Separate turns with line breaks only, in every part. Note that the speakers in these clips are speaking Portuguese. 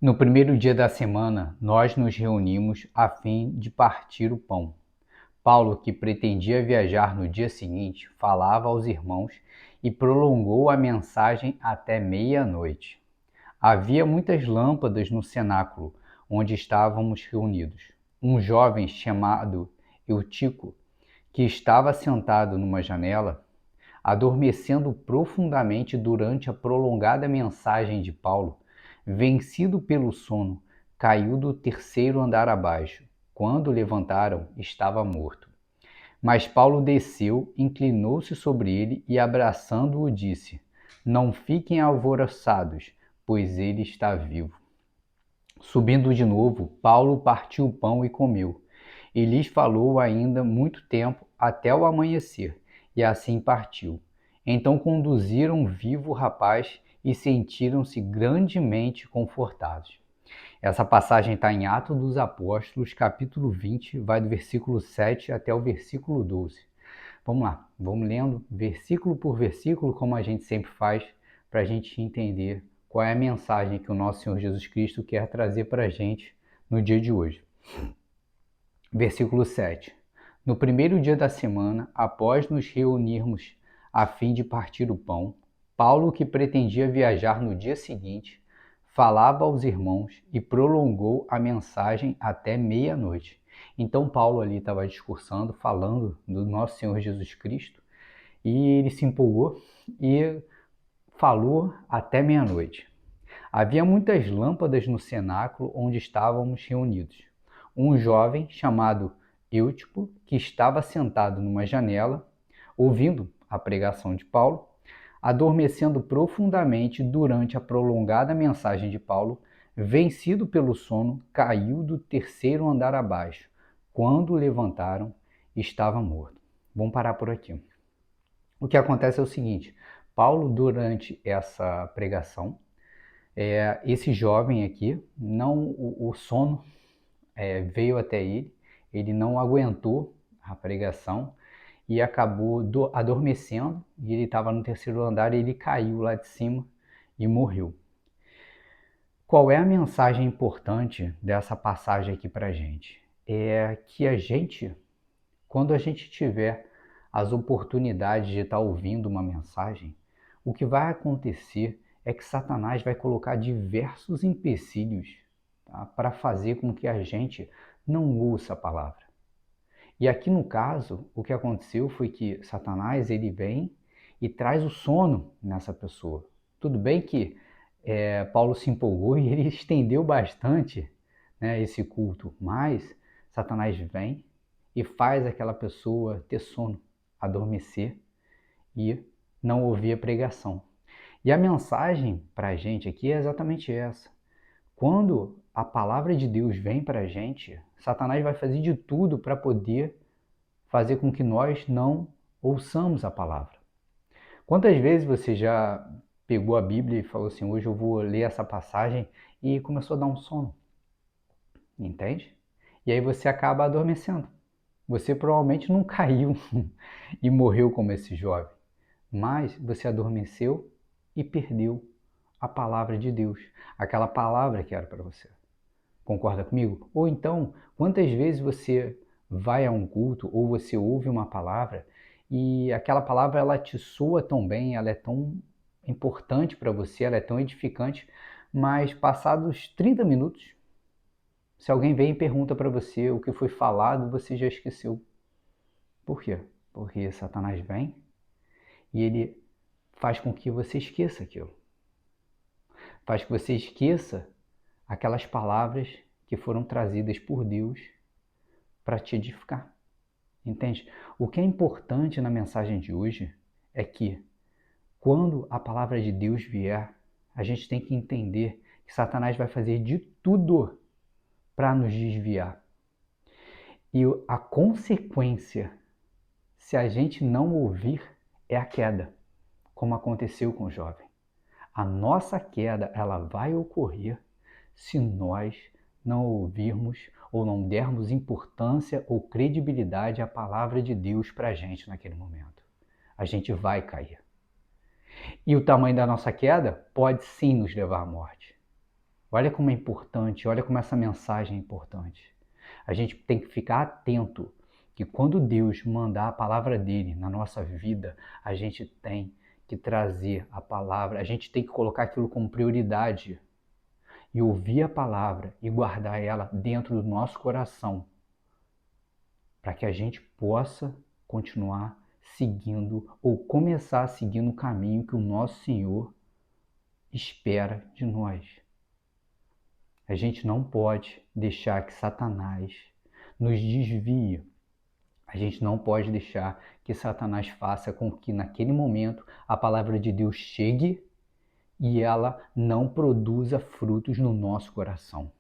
No primeiro dia da semana, nós nos reunimos a fim de partir o pão. Paulo, que pretendia viajar no dia seguinte, falava aos irmãos e prolongou a mensagem até meia-noite. Havia muitas lâmpadas no cenáculo onde estávamos reunidos. Um jovem chamado Eutico, que estava sentado numa janela, adormecendo profundamente durante a prolongada mensagem de Paulo, vencido pelo sono, caiu do terceiro andar abaixo. Quando levantaram, estava morto. Mas Paulo desceu, inclinou-se sobre ele e, abraçando-o, disse: Não fiquem alvoroçados, pois ele está vivo. Subindo de novo, Paulo partiu o pão e comeu. E lhes falou ainda muito tempo até o amanhecer, e assim partiu. Então conduziram vivo o rapaz e sentiram-se grandemente confortados. Essa passagem está em Atos dos Apóstolos, capítulo 20, vai do versículo 7 até o versículo 12. Vamos lá, vamos lendo versículo por versículo, como a gente sempre faz, para a gente entender qual é a mensagem que o nosso Senhor Jesus Cristo quer trazer para a gente no dia de hoje. Versículo 7. No primeiro dia da semana, após nos reunirmos a fim de partir o pão, Paulo, que pretendia viajar no dia seguinte, falava aos irmãos e prolongou a mensagem até meia-noite. Então Paulo ali estava discursando, falando do nosso Senhor Jesus Cristo, e ele se empolgou e falou até meia-noite. Havia muitas lâmpadas no cenáculo onde estávamos reunidos. Um jovem chamado Eutico, que estava sentado numa janela, ouvindo a pregação de Paulo, adormecendo profundamente durante a prolongada mensagem de Paulo, vencido pelo sono, caiu do terceiro andar abaixo. Quando o levantaram, estava morto. Vamos parar por aqui. O que acontece é o seguinte: Paulo, durante essa pregação, esse jovem aqui, o sono veio até ele, ele não aguentou a pregação e acabou adormecendo, e ele estava no terceiro andar e ele caiu lá de cima e morreu. Qual é a mensagem importante dessa passagem aqui para a gente? É que a gente, quando a gente tiver as oportunidades de estar ouvindo uma mensagem, o que vai acontecer é que Satanás vai colocar diversos empecilhos, tá, para fazer com que a gente não ouça a palavra. E aqui no caso, o que aconteceu foi que Satanás ele vem e traz o sono nessa pessoa. Tudo bem que Paulo se empolgou e ele estendeu bastante, né, esse culto, mas Satanás vem e faz aquela pessoa ter sono, adormecer e não ouvir a pregação. E a mensagem para a gente aqui é exatamente essa. Quando a palavra de Deus vem para a gente, Satanás vai fazer de tudo para poder fazer com que nós não ouçamos a palavra. Quantas vezes você já pegou a Bíblia e falou assim: hoje eu vou ler essa passagem, e começou a dar um sono? Entende? E aí você acaba adormecendo. Você provavelmente não caiu e morreu como esse jovem, mas você adormeceu e perdeu a palavra de Deus, aquela palavra que era para você. Concorda comigo? Ou então, quantas vezes você vai a um culto ou você ouve uma palavra e aquela palavra ela te soa tão bem, ela é tão importante para você, ela é tão edificante, mas passados 30 minutos, se alguém vem e pergunta para você o que foi falado, você já esqueceu. Por quê? Porque Satanás vem e ele faz com que você esqueça aquilo. Faz que você esqueça aquelas palavras que foram trazidas por Deus para te edificar. Entende? O que é importante na mensagem de hoje é que, quando a palavra de Deus vier, a gente tem que entender que Satanás vai fazer de tudo para nos desviar. E a consequência, se a gente não ouvir, é a queda, como aconteceu com o jovem. A nossa queda, ela vai ocorrer se nós não ouvirmos ou não dermos importância ou credibilidade à palavra de Deus para a gente naquele momento. A gente vai cair. E o tamanho da nossa queda pode sim nos levar à morte. Olha como é importante, olha como essa mensagem é importante. A gente tem que ficar atento que quando Deus mandar a palavra dele na nossa vida, a gente tem que trazer a palavra, a gente tem que colocar aquilo como prioridade e ouvir a palavra e guardar ela dentro do nosso coração, para que a gente possa continuar seguindo ou começar a seguir no caminho que o nosso Senhor espera de nós. A gente não pode deixar que Satanás nos desvie. A gente não pode deixar que Satanás faça com que naquele momento a palavra de Deus chegue e ela não produza frutos no nosso coração.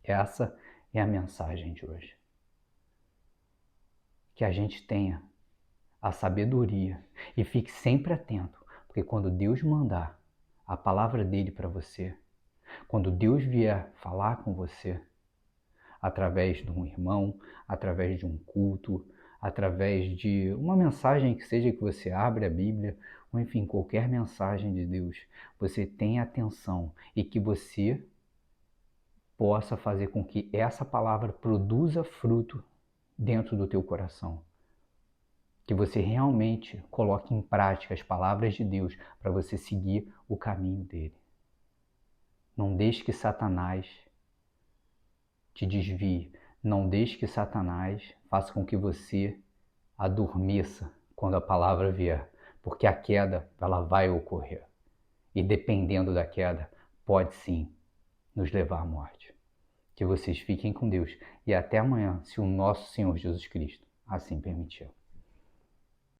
Essa é a mensagem de hoje. Que a gente tenha a sabedoria e fique sempre atento, porque quando Deus mandar a palavra dele para você, quando Deus vier falar com você, através de um irmão, através de um culto, através de uma mensagem que seja que você abre a Bíblia, ou enfim, qualquer mensagem de Deus, você tenha atenção e que você possa fazer com que essa palavra produza fruto dentro do teu coração. Que você realmente coloque em prática as palavras de Deus para você seguir o caminho dele. Não deixe que Satanás te desvie. Não deixe que Satanás faça com que você adormeça quando a palavra vier, porque a queda ela vai ocorrer. E dependendo da queda, pode sim nos levar à morte. Que vocês fiquem com Deus e até amanhã, se o nosso Senhor Jesus Cristo assim permitir.